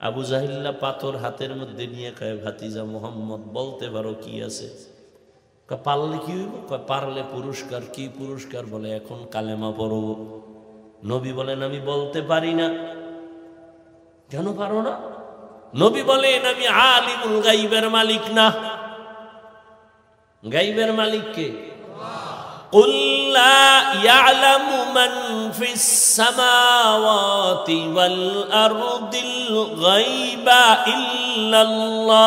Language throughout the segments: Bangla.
আবু জাহিল্লা পাথর হাতের মধ্যে নিয়ে কয়, ভাতিজা মুহাম্মদ বলতে পারো কি আছে? পারলে কি হইব? পারলে পুরস্কার। কি পুরস্কার? বলে এখন কালেমা পড়ব। নবী বলেন আমি বলতে পারি না। কেন পারো না? নবী বলেন আমি আলিমুল গাইবের মালিক না। গাইবের মালিক কে? قل لا يعلم من في السماوات والأرض الغيب إلا الله।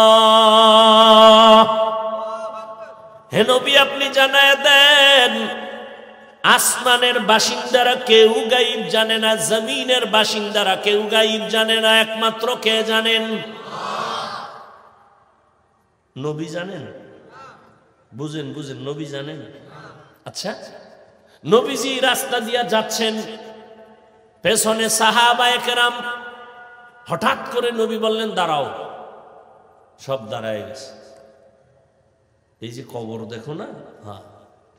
হে নবী আপনি জানায় দেন আসমানের বাসিন্দারা কেউ গায়েব জানে না, জমিনের বাসিন্দারা কেউ গায়েব জানে না, একমাত্র কে জানেন? নবী জানেন? বুঝেন বুঝেন, নবী জানেন। আচ্ছা, নবীজি রাস্তা দিয়া যাচ্ছেন, পেছনে সাহাবায়ে কেরাম। হঠাৎ করে নবী বললেন দাঁড়াও, সব দাঁড়ায় গেছে। এই যে কবর দেখো না, হ্যাঁ,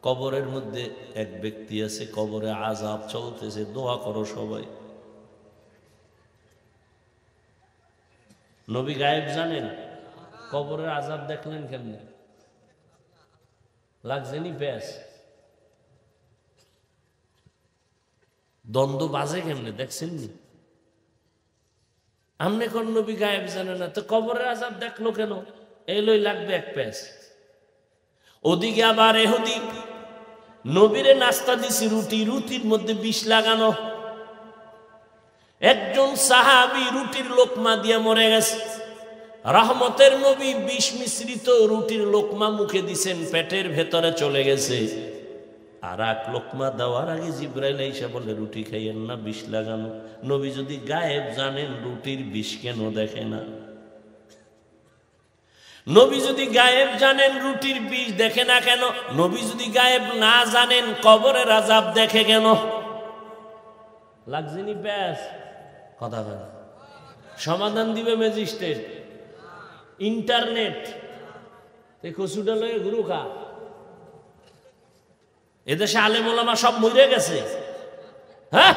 কবরের মধ্যে এক ব্যক্তি আছে, কবরে আযাব চলতেছে, দোয়া করো সবাই। নবী গায়েব জানেন? কবরের আযাব দেখলেন কেমনে? লাগছেনি ব্যাস, দ্বন্দ্ব বাজে কেমনে দেখছেন নি? আমনে কোন নবী গায়েব জানে না, তো কবরের আযাব দেখলো কেন? এলোই লাগবে এক প্যাস। ওদিকে আবার এহুদিক নবীরে নাস্তা দিছি রুটি, রুটির মধ্যে বিষ লাগানো। একজন সাহাবী রুটির লোকমা দিয়ে মরে গেছে। রহমতের নবী বিষ মিশ্রিত রুটির লোকমা মুখে দিছেন, পেটের ভেতরে চলে গেছে। আর এক লোকমা দেওয়ার আগে জিব্রাইল এসে বলে রুটি খাইয়েন না, বিষ লাগানো। নবী যদি গায়েব জানেন রুটির বিষ কেন দেখে না? নবী যদি গায়েব জানেন রুটির বিষ দেখে না কেন? নবী যদি গায়েব না জানেন কবরের আযাব দেখে কেন? লাগছেনি ব্যাস, কথা কথা সমাধান দিবে ম্যাজিস্ট্রেট, ইন্টারনেট। কচুটা লয়ে গুরু খা। এদেশে আলেম ওলামা সব মরে গেছে। হ্যাঁ,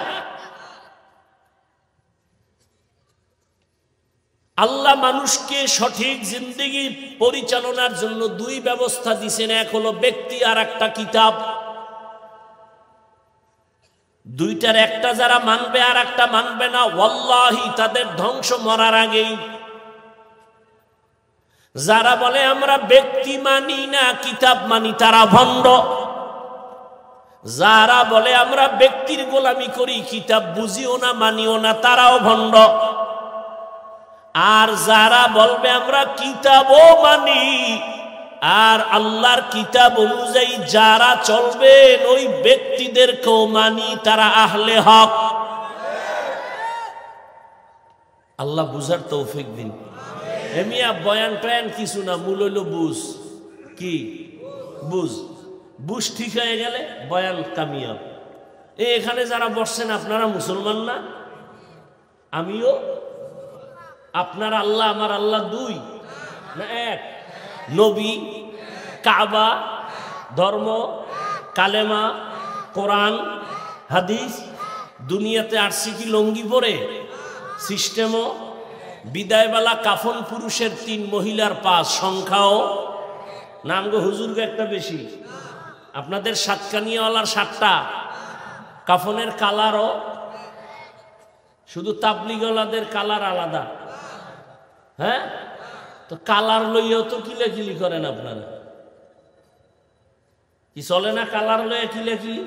আল্লাহ মানুষকে সঠিক জিন্দেগি পরিচালনার জন্য দুই ব্যবস্থা দিয়েছেন, এক হলো ব্যক্তি আর একটা কিতাব। দুইটার একটা যারা মানবে আর একটা মানবে না, ওয়াল্লাহি তাদের ধ্বংস মরার আগেই। যারা বলে আমরা ব্যক্তি মানি না কিতাব মানি, তারা ভণ্ড। যারা বলে আমরা ব্যক্তির গোলামি করি, কিতাব বুঝিও না মানিও না, তারাও ভণ্ড। আর যারা বলবে আমরা কিতাবও মানি আর আল্লাহর কিতাব অনুযায়ী যারা চলবেন ওই ব্যক্তিদেরকেও মানি, তারা আহলে হক। আল্লাহ বুঝার তৌফিক দিন। এমিয়া বয়ান টয়ান কিছু না, মূল হইল বুঝ। কি বুঝ? বুঝ ঠিক হয়ে গেলে বয়ান কামিয়াব। এখানে যারা বসছেন আপনারা মুসলমান না? আমিও। আপনার আল্লাহ আমার আল্লাহ দুই না এক? নবী, কাবা, ধর্ম, কালেমা, কোরআন, হাদিস। দুনিয়াতে আসছি কি লঙ্গি পরে? সিস্টেমও বিদায়বেলা কাফন পুরুষের 3, মহিলার 5, সংখ্যাও নাম গো হুজুরকে একটা বেশি। আপনাদের সাতকানিয়াওয়ালার 7টা, কাফনের কালারও শুধু তাবলিগওয়ালাদের কালার আলাদা। হ্যাঁ, তো কালার লইয়াও তো কিলাকিলি করেন আপনারা। কি চলে না কালার লইয়া কিলাকিলি?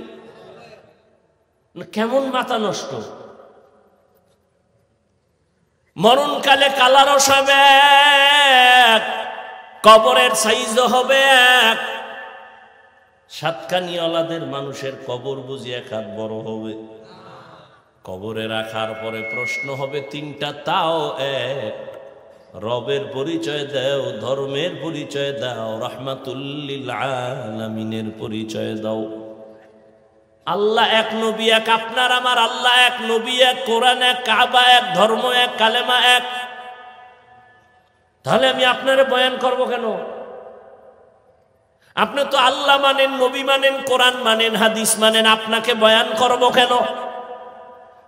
কেমন মাথা নষ্ট। মরণকালে কালারও সব এক, কবরের সাইজও হবে এক। সাতকানিয়াওয়ালাদের মানুষের কবর বুঝি 1 হাত বড় হবে। কবরে রাখার পরে প্রশ্ন হবে 3টা, তাও এক। রবের পরিচয় দাও, ধর্মের পরিচয় দাও, রাহমাতুল লিল আলামিনের পরিচয় দাও। আল্লাহ এক, নবী এক, আপনার আমার আল্লাহ এক, নবী এক, কোরআন এক, কাবা এক, ধর্ম এক, কালেমা এক। তাহলে আমি আপনারে বয়ান করব কেন? আপনি তো আল্লাহ মানেন, নবী মানেন, কোরআন মানেন, হাদিস মানেন, আপনাকে বয়ান করব কেন?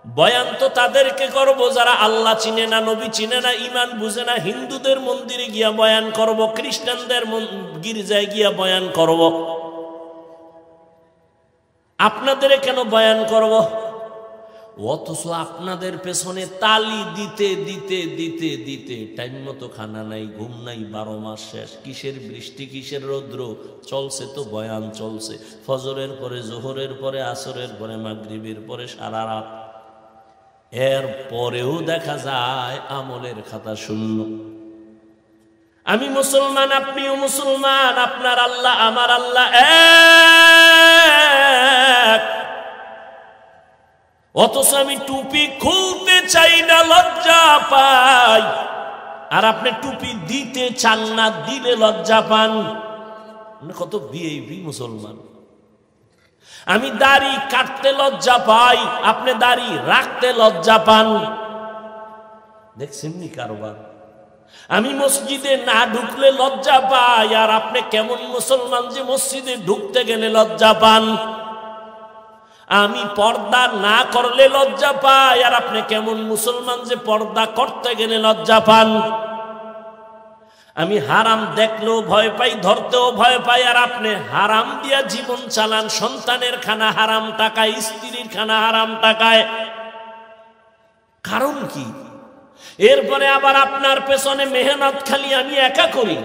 বয়ান তো তাদেরকে করব যারা আল্লাহ চিনে না, নবী চিনে না, ঈমান বুঝে না। হিন্দুদের মন্দিরে গিয়া বয়ান করব, খ্রিস্টানদের গির্জায় গিয়া বয়ান করব। আপনাদের কেন বয়ান করব? অথচ আপনাদের পেছনে তালি দিতে দিতে দিতে দিতে টাইম মতো খানা নাই, ঘুম নাই, 12 মাস শেষ। কিসের বৃষ্টি, কিসের রৌদ্র, চলছে তো বয়ান চলছে। ফজরের পরে, জোহরের পরে, আসরের পরে, মাগরিবের পরে, সারা রাত। এর পরেও দেখা যায় আমলের খাতা শূন্য। আমি মুসলমান, আপনিও মুসলমান, আপনার আল্লাহ আমার আল্লাহ এক। অথচ আমি টুপি খুলতে চাই না, লজ্জা পাই। আর আপনি টুপি দিতে চান না, দিলে লজ্জা পান। কত ভিআইপি মুসলমান। আমি দাড়ি কাটতে লজ্জা পাই, আপনি দাড়ি রাখতে লজ্জা পান। দেখছেন নি কারবার? আমি মসজিদে না ঢুকলে লজ্জা পাই, আর আপনি কেমন মুসলমান যে মসজিদে ঢুকতে গেলে লজ্জা পান। আমি পর্দা না করলে লজ্জা পাই, আর আপনি কেমন মুসলমান যে পর্দা করতে গেলে লজ্জা পান। আমি হারাম দেখলেও ভয় পাই, ধরতেও ভয় পাই, আর আপনি হারাম দিয়া জীবন চালান। সন্তানের খানা হারাম টাকায়, স্ত্রীর খানা হারাম টাকায়। কারণ কি? এরপরে আবার আপনার পেছনে মেহনত খালি আমি একা করি,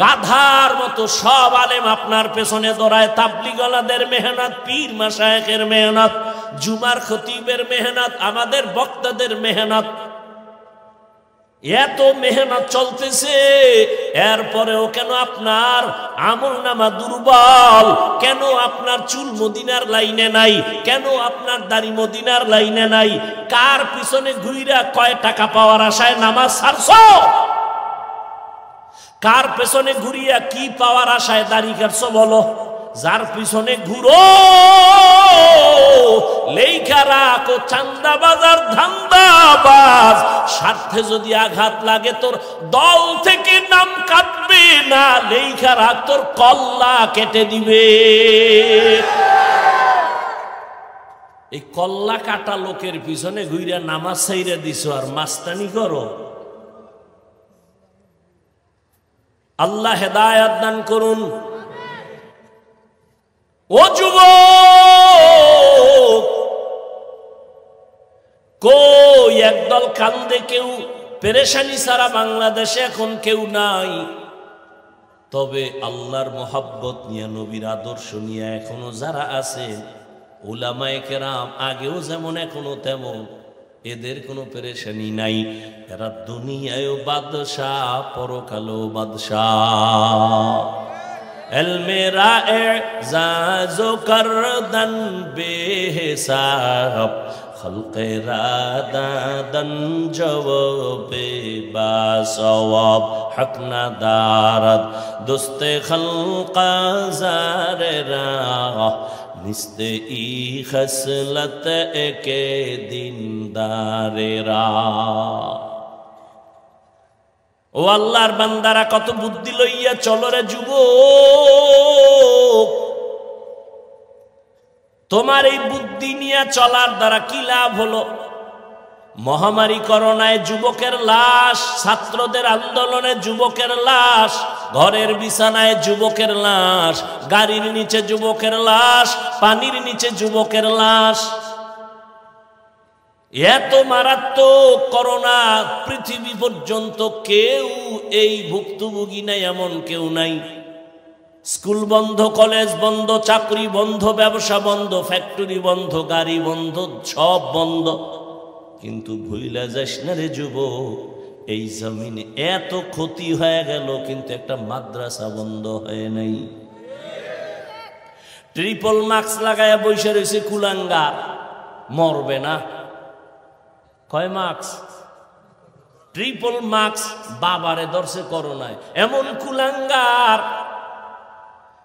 গাধার মতো সব আলেম আপনার পেছনে দৌড়ায়। তাবলিগওয়ালাদের মেহনত, পীর মাশায়েখের মেহনত, জুমার খতিবের মেহনত, আমাদের বক্তাদের মেহনত, এত মেহনত চলতেছে। এরপরেও কেন আপনার আমলনামা দুর্বল? কেন আপনার চুল মদিনার লাইনে নাই? কেন আপনার দাড়ি মদিনার লাইনে নাই? কার পিছনে ঘুইরা কয় টাকা পাওয়ার আশায় নামাজ ছাড়ছো? কার পেছনে ঘুরিয়া কি পাওয়ার আশায় দাড়ি কাটছো বলো? যার পিছনে ঘুরো লেখা রাখো চান্দাবাজার ধান্দাবাজ। স্বার্থে যদি আঘাত লাগে তোর দল থেকে নাম কাটবে না, লেখা রাখ তোর কল্লা কেটে দিবে। এই কল্লা কাটা লোকের পিছনে ঘুরিয়া নামাজ ছাইরা দিছো আর মাস্তানি করো। আল্লাহ হেদায়েত দান করুন। ও যুবক, কই একদল কান্দে, কেউ পেরেশানি ছাড়া বাংলাদেশে এখন কেউ নাই। তবে আল্লাহর মোহাব্বত নিয়ে, নবীর আদর্শ নিয়ে এখনো যারা আছে, উলামায়ে কেরাম, আগেও যেমন এখনো তেমন, এদের কোনো পেরেশানি নাই। এরা দুনিয়ায়ও বাদশাহ, পরকালেও বাদশাহ। এলমে রা'এজাজো করদন বেহিসাব, খলকে রাদাদন জওবে বাসওয়াব। হক না দারদ দুস্তে খলকা জারে রাহ, নিস্তে ই খসলত একে দিনদারে রাহ। ও আল্লাহর বান্দারা, কত বুদ্ধি লইয়া চলো রে যুবক। তোমার এই বুদ্ধি নিয়ে চলার দ্বারা কি লাভ হলো? মহামারী করোনায় যুবকের লাশ, ছাত্রদের আন্দোলনে যুবকের লাশ, ঘরের বিছানায় যুবকের লাশ, গাড়ির নিচে যুবকের লাশ, পানির নিচে যুবকের লাশ। এত মারাত্মক করোনা, পৃথিবী পর্যন্ত কেউ এই ভুক্তভোগী নাই, এমন কেউ নাই। স্কুল বন্ধ, কলেজ বন্ধ, চাকরি বন্ধ, ব্যবসা বন্ধ, ফ্যাক্টরি বন্ধ, গাড়ি বন্ধ, সব বন্ধ। কিন্তু ভুইলা যাস না রে যুবক, এই জমিনে এত ক্ষতি হয়ে গেল, কিন্তু একটা মাদ্রাসা বন্ধ হয় নাই। ট্রিপল মাস্ক লাগায়া বসে রয়েছে কুলাঙ্গার, মরবে না। কয় মাস্ক? Triple mask. বাবারে ধরছে করোনায়, এমন কুলাঙ্গার।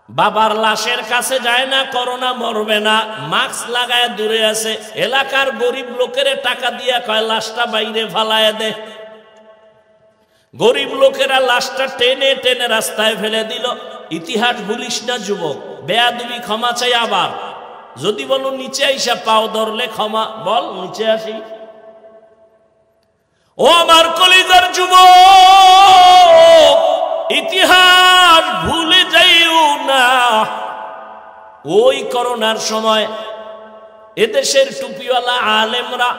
বাবার লাশের কাছে যায় না, করোনা মরবে না, মাস্ক লাগায় দূরে আছে। এলাকার গরিব লোকের টাকা দিয়া কয় লাশটা বাইরে ফালায় দে। গরিব লোকেরা লাশটা টেনে টেনে রাস্তায় ফেলে দিল। ইতিহাস ভুলিস না যুবক, বেয়াদবি ক্ষমা চাই। আবার যদি বলো নিচে আইসা পাও ধরলে ক্ষমা, বল নিচে আসি। ও আমার কলিজার যুবক, ইতিহাস ভুলে যাইও না। ওই করোনার সময় এদেশের টুপিওয়ালা আলেমরা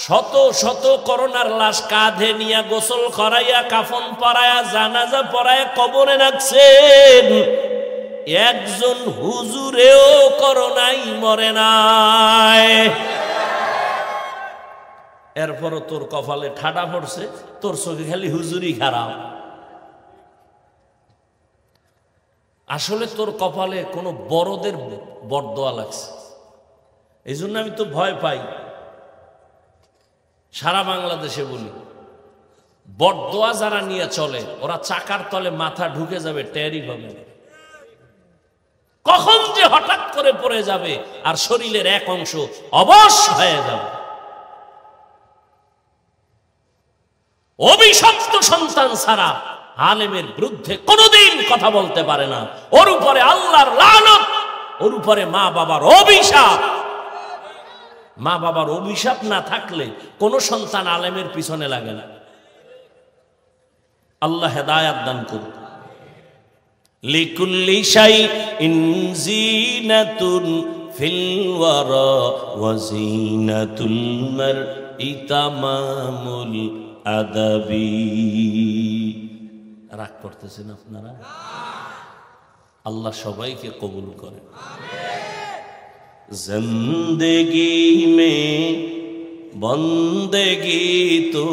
শত শত করোনার লাশ কাঁধে নিয়ে গোসল করাইয়া, কাফন পরাইয়া, জানাজা পরাইয়া কবরে রাখছেন। একজন হুজুরেও করোনাই মরে নাই। এরপরও তোর কপালে ঠাডা পড়ছে, তোর চোখে খালি হুজুরি খারাপ। আসলে তোর কপালে কোনো বড়দের বরদোয়া লাগছে। এই জন্য আমি তো ভয় পাই, সারা বাংলাদেশে বলি, বরদোয়া যারা নিয়ে চলে ওরা চাকার তলে মাথা ঢুকে যাবে, টেরই পাবে কখন যে হঠাৎ করে পড়ে যাবে আর শরীরের এক অংশ অবশ হয়ে যাবে। অভিশপ্ত সন্তান ছাড়া আলেমের বিরুদ্ধে কোনোদিন কথা বলতে পারে না। ওর উপরে আল্লাহর লানত, ওর উপরে মা বাবার অভিশাপ। মা বাবার অভিশাপ না থাকলে কোন সন্তান আলেমের পিছনে লাগে না। আল্লাহ হেদায়াত দান করুন। লিকুল্লি শাইইন জিনাতুন ফিল ওয়ারা ওয়া জিনাতুল মারই তামামুল আদাবি। রাগ করতেছেন আপনারা? আল্লাহ সবাইকে কবুল করে। জিন্দেগি মে বন্দেগি তো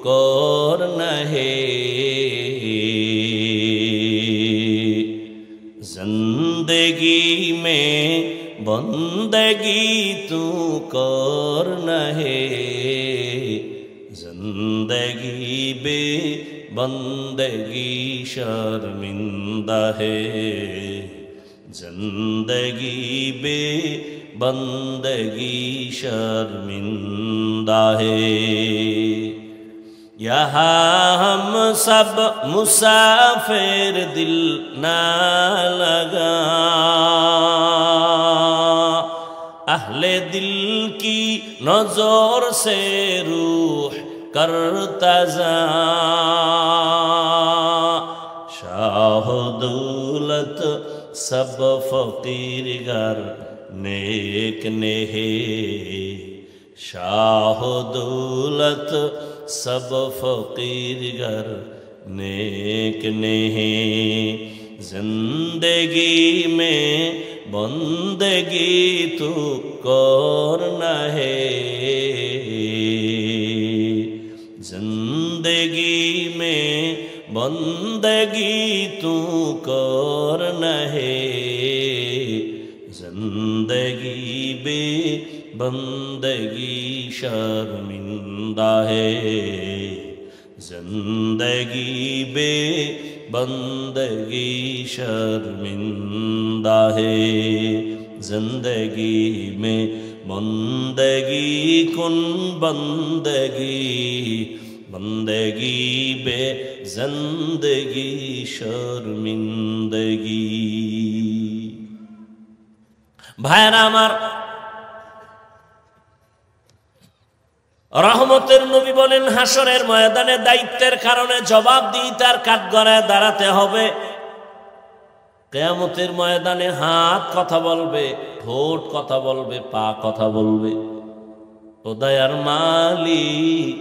করনা হে, जिंदगी में बंदगी तू करना है, जिंदगी बे बंदगी शर्मिंदा है, जिंदगी बे बंदगी शर्मिंदा है। यहाँ हम सब मुसाफिर दिल ना लगा, अहले दिल की नजर से रूह करता जा, शाह दौलत सब फकीर गर नेक ने है, शाह दौलत सब फकीर गर नेक ने है, जिंदगी में बंदगी तू करना है, जिंदगी में बंदगी तू करना है, जिंदगी बे बंदगी शर्मिंदा है, जिंदगी बे बंदगी शर्मिंदा है, जिंदगी में बंदगी कुन बंदगी, बंदगी बे जिंदगी शर्मिंदगी। भाईरा आमार, রহমতের নবী বলেন হাসরের ময়দানে দায়িত্বের কারণে জবাবদিহিতার কাঠগড়ায় দাঁড়াতে হবে। কিয়ামতের ময়দানে হাত কথা বলবে, ঠোঁট কথা বলবে, পা কথা বলবে। ও দয়ার মালিক,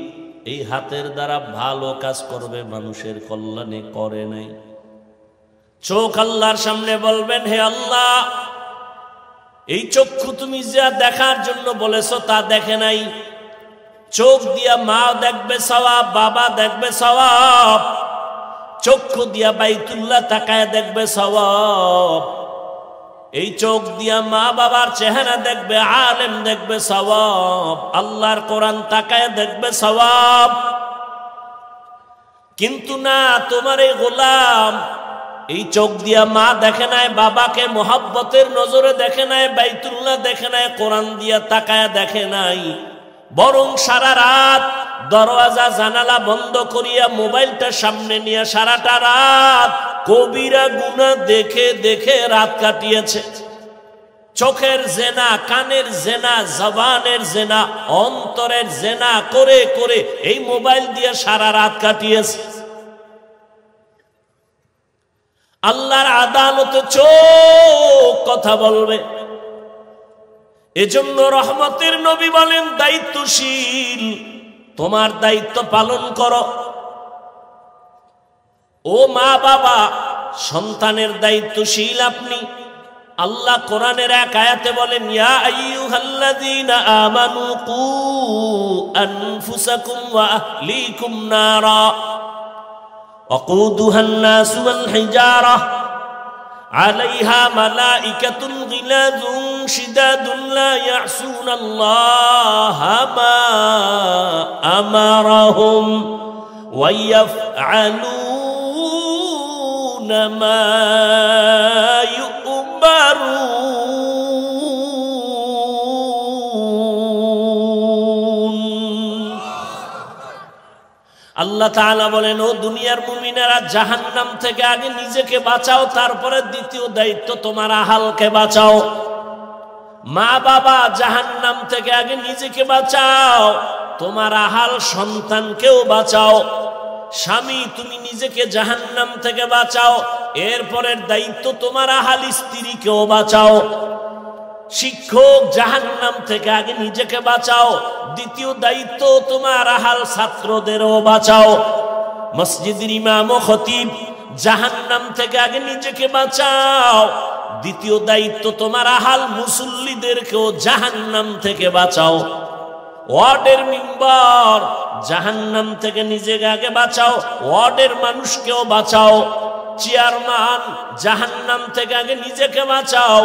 এই হাতের দ্বারা ভালো কাজ করবে, মানুষের কল্যাণে করে নাই। চোখ আল্লাহর সামনে বলবেন, হে আল্লাহ, এই চক্ষু তুমি যা দেখার জন্য বলেছো তা দেখে নাই। চোখ দিয়া মা দেখবে সওয়াব, বাবা দেখবে সওয়াব। চক্ষু দিয়া বাইতুল্লাহ তাকায় দেখবে সওয়াব। এই চোখ দিয়া মা বাবার চেহারা দেখবে, আলেম দেখবে সওয়াব, আল্লাহর কোরআন তাকায় দেখবে সওয়াব। কিন্তু না, তোমার এই গোলাম এই চোখ দিয়া মা দেখে নাই, বাবাকে মোহাব্বতের নজরে দেখে নাই, বাইতুল্লাহ দেখে নাই, কোরআন দিয়া তাকায় দেখে নাই, বরং সারা রাত দরওয়াজা জানালা বন্ধ করিয়া মোবাইলটা সামনে নিয়ে সারাটা রাত কবিরা গুনাহ দেখে দেখে রাত কাটিয়েছে। চোখের জেনা, কানের জেনা, জবানের জেনা, অন্তরের জেনা করে করে এই মোবাইল দিয়ে সারা রাত কাটিয়েছে। আল্লাহর আদালতে চোখ কথা বলবে। এজন্য রহমতের নবী বলেন, দায়িত্বশীল, তোমার দায়িত্ব পালন করো। ও মা বাবা, সন্তানের দায়িত্বশীল আপনি। আল্লাহ কোরআনের এক আয়াতে বলেন, ইয়া আইয়ুহাল্লাযীনা আমানু কু আনফুসাকুম ওয়া আহলিকুম নারা ওয়াকুদুহান নাসু ওয়াল হিজারা আলাইহা মালাইকাতুন গিলাযুন শিদাদুন লা ইয়াসুনাল্লাহা মা আমারাহুম ওয়া ইয়াফআলুনা মা আল্লাহ তাআলা বলেন, ও দুনিয়ার মুমিনেরা, জাহান্নাম থেকে আগে নিজেকে বাঁচাও, তারপরে দ্বিতীয় দায়িত্ব তোমার আহালকে বাঁচাও। মা বাবা, জাহান্নাম থেকে আগে নিজেকে বাঁচাও, তোমার আহাল সন্তানকেও বাঁচাও। স্বামী, তুমি নিজেকে জাহান্নাম থেকে বাঁচাও, এরপরের দায়িত্ব তোমার আহাল স্ত্রীকেও বাঁচাও। শিক্ষক, জাহান্নাম থেকে আগে নিজেকে বাঁচাও, দ্বিতীয় দায়িত্ব তোমার আহাল ছাত্রদেরও বাঁচাও। মসজিদের ইমাম ও খতিব, জাহান্নাম থেকে আগে নিজেকে বাঁচাও, দ্বিতীয় দায়িত্ব তোমার আহাল মুসল্লিদেরকেও জাহান্নাম থেকে বাঁচাও। ওয়ার্ডের মেম্বার, জাহান্নাম থেকে নিজেকে আগে বাঁচাও, ওয়ার্ডের মানুষকেও বাঁচাও। চেয়ারম্যান, জাহান্নাম থেকে আগে নিজেকে বাঁচাও,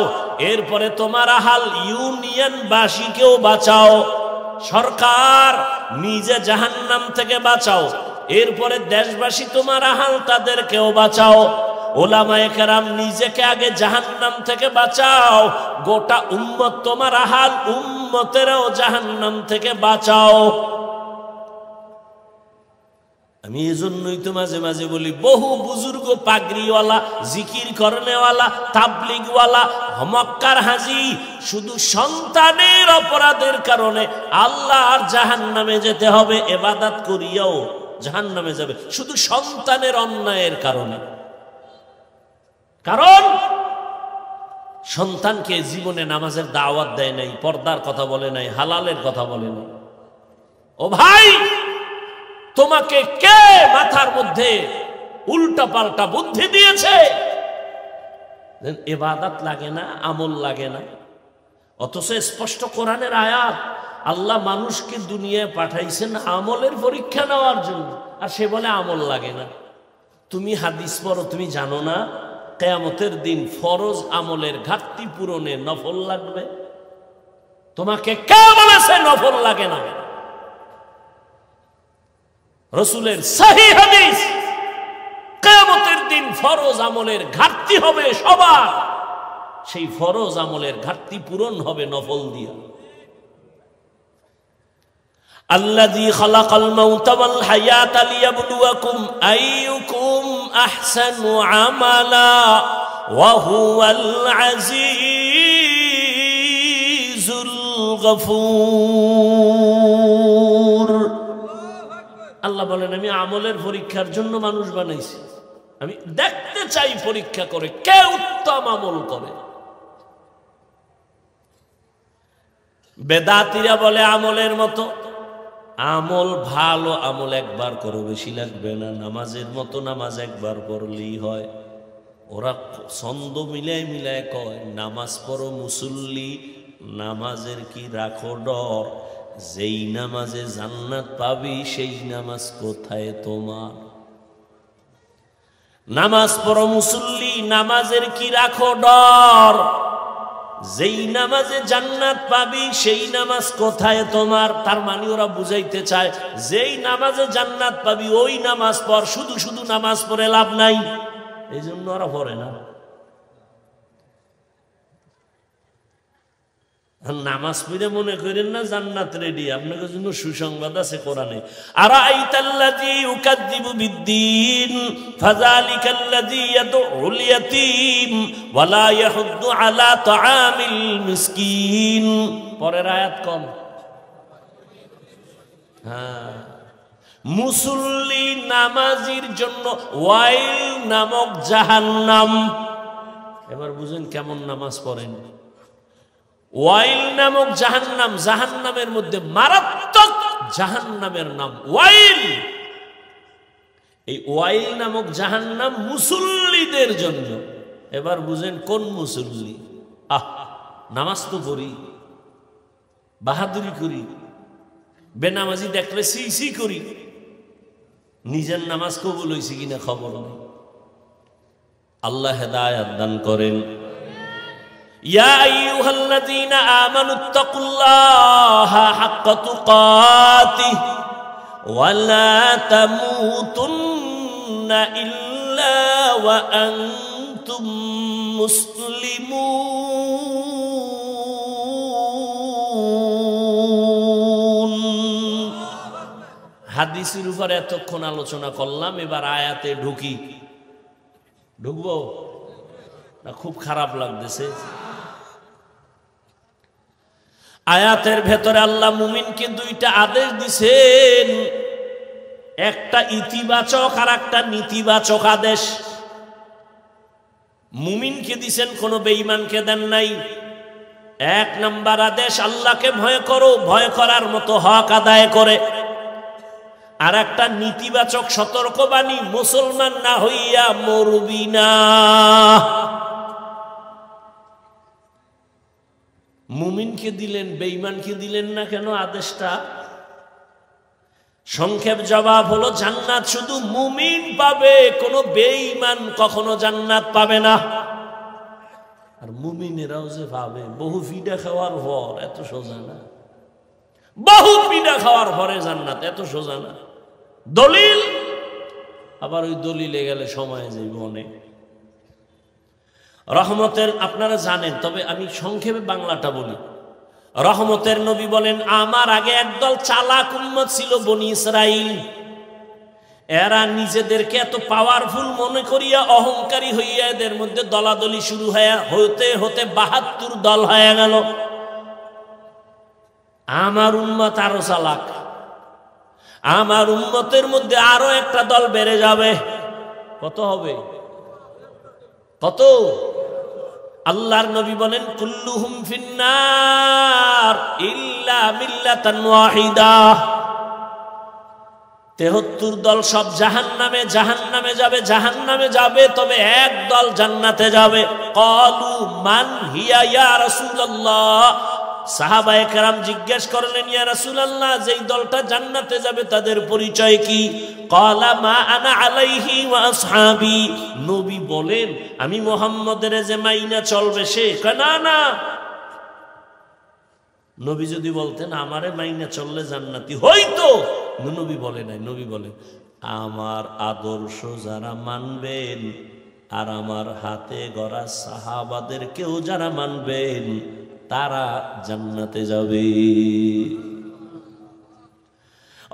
এরপরে তোমার আহাল ইউনিয়নবাসীকেও বাঁচাও। সরকার, নিজে জাহান্নাম থেকে বাঁচাও, এরপরে দেশবাসী তোমার আহাল তাদেরকেও বাঁচাও। ওলামায়ে কেরাম, নিজেকে আগে জাহান্নাম থেকে বাঁচাও, গোটা উম্মত তোমার আহাল, উম্মতেরও জাহান্নাম থেকে বাঁচাও। আমি এজন্যই তো মাঝে মাঝে বলি, বহু বুজুর্গ পাগড়িওয়ালা, জিকির করনেওয়ালা, তাবলিগওয়ালা, মক্কার হাজি শুধু সন্তানের অপরাধের কারণে আল্লাহর জাহান্নামে যেতে হবে, ইবাদত করিয়াও জাহান্নামে যাবে, শুধু সন্তানের অন্যায়ের কারণে। কারণ সন্তানকে জীবনে নামাজের দাওয়াত দেয় নাই, পর্দার কথা বলে নাই, হালালের কথা বলে নাই। ও ভাই, তোমাকে কে মাথার মধ্যে উল্টা পাল্টা বুদ্ধি দিয়েছে? ইবাদত লাগে না, আমল লাগে না, অথচ স্পষ্ট কোরআনের আয়াত, আল্লাহ মানুষকে দুনিয়ায় পাঠাইছেন আমলের পরীক্ষা নেওয়ার জন্য, আর সে বলে আমল লাগে না। তুমি হাদিস পড়ো, তুমি জানো না কিয়ামতের দিন ফরজ আমলের ঘাটতি পূরণে নফল লাগবে? তোমাকে কে বলেছে নফল লাগে না? রাসূলের সহিহ হাদিস, কিয়ামতের দিন ফরজ আমলের ঘাটতি হবে সবার, সেই ফরজ আমলের ঘাটতি পূরণ হবে নফল দিয়ে। আল্লাযী খালাকাল মাউতা ওয়াল হায়াতা লিয়াবলুয়াকুম আইয়ুকুম আহসানু আমালা ওয়া হুয়াল আজিজুল গফুর। আল্লাহ বলেন, আমি আমলের পরীক্ষার জন্য মানুষ বানাইছি, আমি দেখতে চাই পরীক্ষা করে কে উত্তম আমল করে। বেদাতীরা বলে আমলের মতো, আমল ভালো আমল একবার করো, বেশি লাগবে না, নামাজের মতো নামাজ একবার পড়লেই হয়। ওরা ছন্দ মিলায় মিলায় কয়, নামাজ পড়ো মুসল্লি, নামাজের কি রাখো ডর, যেই নামাজে জান্নাত পাবি সেই নামাজ কোথায় তোমার? নামাজ পড়ো মুসল্লি, নামাজের কি রাখো ডর, যেই নামাজে জান্নাত পাবি সেই নামাজ কোথায় তোমার? তার মানে ওরা বুঝাইতে চায়, যেই নামাজে জান্নাত পাবি ওই নামাজ পড়, শুধু শুধু নামাজ পড়ে লাভ নাই, এই জন্য ওরা পড়ে না। নামাজ পড়ে মনে করেন না জান্নাত রেডি, আপনাদের জন্য সুসংবাদ আছে কোরআনে। আরাইতাল্লাযী ইউকাযযিবু বিদ্দীন ফাযালিকাল্লাযী ইয়াদউল ইয়াতীম ওয়া লা ইয়াহুদ্দু আলা তাআমিল মিসকিন। পরের আয়াত কম। হ্যাঁ, মুসল্লি নামাজির জন্য ওয়াইল নামক জাহান্নাম। এবার বুঝেন কেমন নামাজ পড়েন। ওয়াইল নামক জাহান্নাম, জাহান্নামের মধ্যে মারাত্মক জাহান্নামের নাম ওয়াইল। এই ওয়াইল নামক জাহান্নাম মুসল্লিদের জন্য। এবার বুঝেন কোন মুসল্লি? নামাজ তো পড়ি, বাহাদুরি করি, বেনামাজি দেখলে সি করি, নিজের নামাজ কবুল হয়েছে কিনা খবর নেই। আল্লাহ হেদায়েত দান করেন। ইয়া আইয়ুহাল্লাযীনা আমানুত্তাকুল্লাহা হাক্কা তুকাতিহি ওয়া লা তামুতুন্না ইল্লা ওয়া আনতুম মুসলিমুন। হাদিসের উপর এতক্ষণ আলোচনা করলাম, এবার আয়াতে ঢুকবো না? খুব খারাপ লাগতেছে। আয়াতের ভেতরে আল্লাহ মুমিনকে দুইটা আদেশ দিছেন, একটা ইতিবাচক আর একটা নেতিবাচক আদেশ। মুমিনকে দিছেন, কোনো বেঈমানকে দেন নাই। এক নাম্বার আদেশ, আল্লাহকে ভয় করো, ভয় করার মতো হক আদায় করে। আর একটা নেতিবাচক সতর্কবাণী, মুসলমান না হইয়া মরবি না। মুমিনকে দিলেন, বেঈমানকে দিলেন না কেন আদেশটা? সংক্ষেপ জবাব হলো, জান্নাত শুধু মুমিন পাবে, কোনো বেঈমান কখনো জান্নাত পাবে না। আর মুমিনেরাও যে পাবে, বহু ফিডা খাওয়ার পর, এত সোজা না। বহু ফিডা খাওয়ার পরে জান্নাত, এত সোজা না। দলিল, আবার ওই দলিলে গেলে সময় যাইব অনেক। রহমতের আপনারা জানেন, তবে আমি সংক্ষেপে বাংলাটা বলি। রহমতের নবী বলেন, আমার আগে একদল চালাক উম্মত ছিল, বনি ইসরাইল। এরা নিজেদেরকে এত পাওয়ারফুল মনে করিয়া অহংকারী হইয়া এদের মধ্যে দলাদলি শুরু হতে হতে ৭২ দল হয়ে গেল। আমার উম্মত আরো চালাক, আমার উম্মতের মধ্যে আরো একটা দল বেড়ে যাবে। কত হবে? কত? আল্লাহর নবী বলেন, কুল্লুহুম ফিন্নার ইল্লা মিল্লাতান ওয়াহিদা। ৭৩ দল সব জাহান্নামে, জাহান্নামে যাবে, জাহান্নামে যাবে, তবে এক দল জান্নাতে যাবে। ক্বালু মান হিয়া ইয়া রাসূলুল্লাহ। সাহাবায়ে কেরাম জিজ্ঞেস করলেন, ইয়া রাসূলুল্লাহ, যেই দলটা জান্নাতে যাবে তাদের পরিচয় কি? ক্বালা মা আনা আলাইহি ওয়া আসহাবি। নবী বলেন, আমি মুহাম্মদের যে মাইনা চলবে সে। না না, নবী যদি বলতেন আমারে মাইনা চললে জান্নাতি হইতো, নবী বলে নাই। নবী বলেন, আমার আদর্শ যারা মানবেন আর আমার হাতে গড়া সাহাবাদেরকেও যারা মানবেন, তারা জান্নাতে যাবে।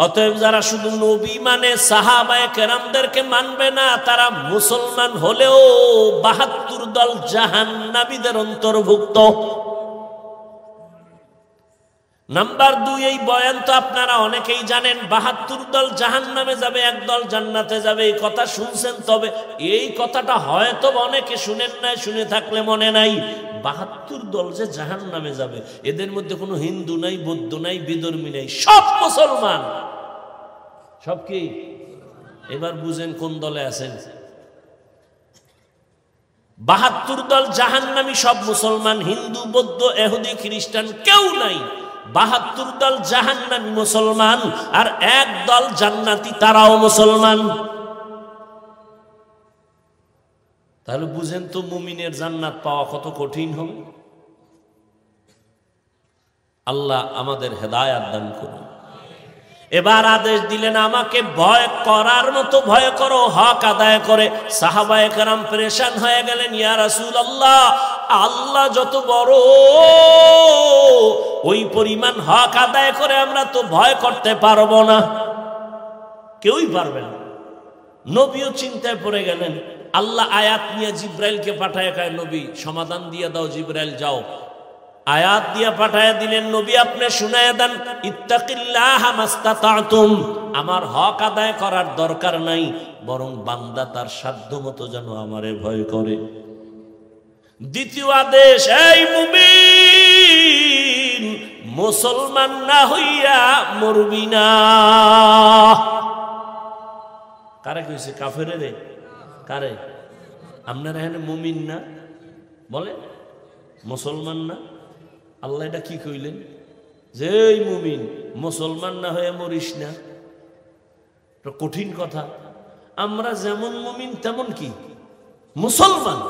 অতএব যারা শুধু নবী মানে, সাহাবায়ে কেরামদেরকে মানবে না, তারা মুসলমান হলেও ৭২ দল জাহান্নামীদের অন্তর্ভুক্ত। নাম্বার ২, এই বয়ান তো আপনারা অনেকেই জানেন, ৭২ দল জাহান্নামে যাবে, এক দল জান্নাতে যাবে। এই কথা শুনছেন, তবে এই কথাটা হয়তো অনেকে শুনেন নাই, শুনে থাকলে মনে নাই। ৭২ দল যে জাহান্নামে যাবে, এদের মধ্যে কোনো হিন্দু নাই, বৌদ্ধ নাই, বিধর্মী নাই, সব মুসলমান। সব কি? এবার বুঝেন কোন দলে আছেন। ৭২ দল জাহান্নামী, সব মুসলমান, হিন্দু, বৌদ্ধ, ইহুদি, খ্রিস্টান কেউ নাই। ৭২ দল জাহান্নামী মুসলমান, আর এক দল জান্নাতি, তারাও মুসলমান। তাহলে বুঝেন তো মুমিনের জান্নাত পাওয়া কত কঠিন হবে। আল্লাহ আমাদের হেদায়েত দান করুন। এবার আদেশ দিলেন, আমাকে ভয় করার মতো ভয় করো, হক আদায় করে। সাহাবায়ে কেরাম পেরেশান হয়ে গেলেন, ইয়া রাসূলুল্লাহ, আল্লাহ যত বড়, ওই পরিমাণ হক আদায় করে আমরা তো ভয় করতে পারবো না, কেউই পারবে না। নবীও চিন্তায় পড়ে গেলেন। আল্লাহ আয়াত নিয়ে জিব্রাইলকে পাঠায়, কয় নবী সমাধান দিয়ে দাও, জিব্রাইল যাও। আয়াত দিয়ে পাঠায় দিলেন, নবী আপনি শুনায়া দেন, ইত্তাকিল্লাহা মাস্তাতাতুম, আমার হক আদায় করার দরকার নাই, বরং বান্দা তার সাধ্যমতো যেন আমারে ভয় করে। দ্বিতীয় আদেশ, এই মুমিন মুসলমান না হইয়া মরবি না। কারে কইছে? কাফেরে রে। কারে? আপনারা এখানে মুমিন না বলে, মুসলমান না। আল্লাহ এটা কি কইলেন? যে এই মুমিন মুসলমান না হয়ে মরিস না। কঠিন কথা। আমরা যেমন মুমিন তেমন কি মুসলমান।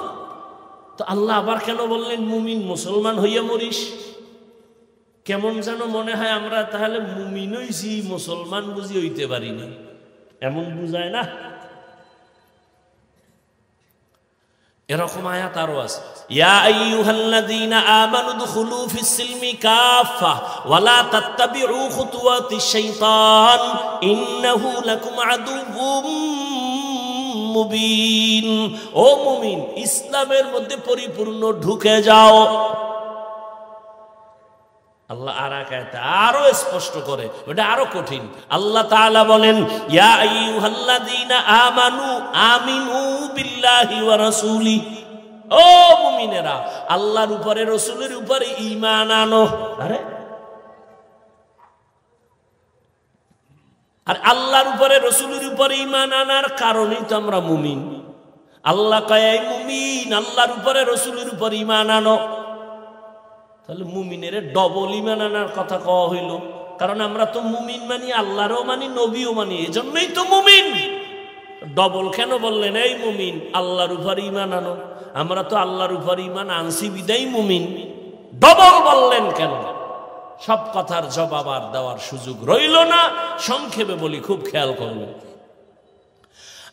তো আল্লাহ আবার কেন বললেন মুমিন মুসলমান হইয়া মরিস? কেমন যেন মনে হয় আমরা তাহলে মুমিন হইছি, মুসলমান বুঝি হইতে পারি না, এমন বুঝায় না? এরকম আয়াত আরো আছে, ইয়া আইয়ুহাল্লাযীনা আমানু দুখুলু ফিস সিলমি কাফা ওয়া লা তাত্তাবিউ খুতুওয়াতিশ শাইতান ইন্নাহু লাকুম আদুউম মুবিন। ও মুমিন, ইসলামের মধ্যে পরিপূর্ণ ঢুকে যাও। আল্লাহ আর এক আয়াতে আরো স্পষ্ট করে, ওটা আরো কঠিন। আল্লাহ তাআলা বলেন, ইয়া আইয়ুহাল্লাযীনা আমানু আমিনু বিল্লাহি ওয়া রাসূলি। ও মুমিনেরা, আল্লাহর উপরে রাসূলের উপরে ঈমান আনো। আরে আর আল্লাহর উপরে রাসূলের উপরে ঈমান আনার কারণেই তো আমরা মুমিন। আল্লাহ কয়, এই মুমিন আল্লাহর উপরে রাসূলের উপরে ঈমান আনো। তাহলে মুমিনের ডবল ঈমান আনার কথা কওয়া হইল, কারণ আমরা তো মুমিন মানি, আল্লাহরও মানি, নবীও মানি, এজন্যই তো মুমিন। ডবল কেন বললেন? এই মুমিন আল্লাহর উপর ঈমান আনো। আমরা তো আল্লাহর উপর ঈমান আনছি বিদায় মুমিন, ডবল বললেন কেন? সব কথার জবাব আর দেওয়ার সুযোগ রইল না, সংক্ষেপে বলি, খুব খেয়াল করবেন।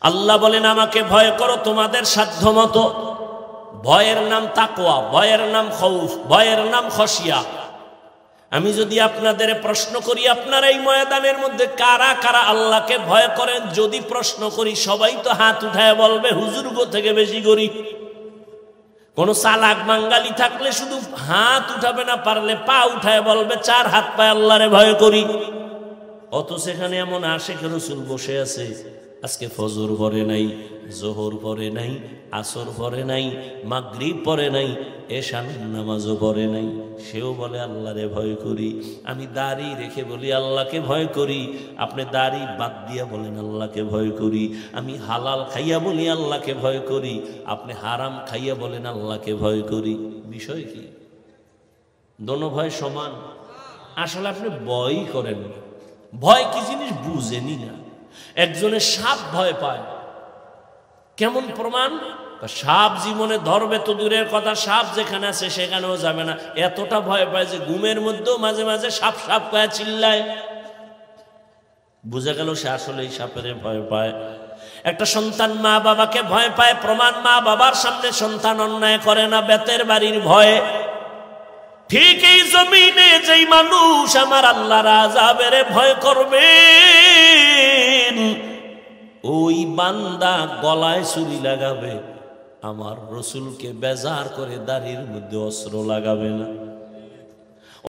আল্লাহ বলেন, আমাকে ভয় করো তোমাদের সাধ্য মতো। ভয়ের নাম তাকওয়া, ভয়ের নাম খৌফ, ভয়ের নাম খশিয়া। আমি যদি আপনাদের প্রশ্ন করি, আপনারা এই ময়দানের মধ্যে কারা কারা আল্লাহকে ভয় করেন, যদি প্রশ্ন করি, সবাই তো হাত উঠায় বলবে হুজুর গো থেকে বেশি করি। কোন চালাক বাঙালি থাকলে শুধু হাত উঠাবে না, পারলে পা উঠায় বলবে 4 হাত পায়ে আল্লাহরে ভয় করি। অত সেখানে এমন আশিক রাসূল বসে আছে, আজকে ফজর পড়ে নাই, জোহর পড়ে নাই, আসর পড়ে নাই, মাগরিব পড়ে নাই, এশার নামাজও পড়ে নাই, সেও বলে আল্লাহরে ভয় করি। আমি দাড়ি রেখে বলি আল্লাহকে ভয় করি, আপনি দাড়ি বাদ দিয়া বলেন আল্লাহকে ভয় করি। আমি হালাল খাইয়া বলি আল্লাহকে ভয় করি, আপনি হারাম খাইয়া বলেন আল্লাহকে ভয় করি। বিষয় কি? দোনো ভয় সমান? আসলে আপনি ভয়ই করেন না। ভয় কি জিনিস বুঝেনি না। একজনের সাপ ভয় পায়, কেমন প্রমাণ? সাপ জীবনে ধরবে তো দূরের কথা, সাপ যেখানে আছে সেখানেও যাবে না, এতটা ভয় পায় যে ঘুমের মধ্যেও মাঝে মাঝে সাপ সাপ পায় চিল্লায়। বুঝে গেল সে আসলে এই সাপের ভয় পায়। একটা সন্তান মা বাবাকে ভয় পায়, প্রমাণ মা বাবার সামনে সন্তান অন্যায় করে না, বেতের বাড়ির ভয়ে। ঠিক এই জমিনে যেই মানুষ আমার আল্লাহর আযাবের ভয় করবে, ওই বান্দা গলায় ছুরি লাগাবে, আমার রসুলকে বেজার করে দাড়ির মধ্যে অস্ত্র লাগাবে না।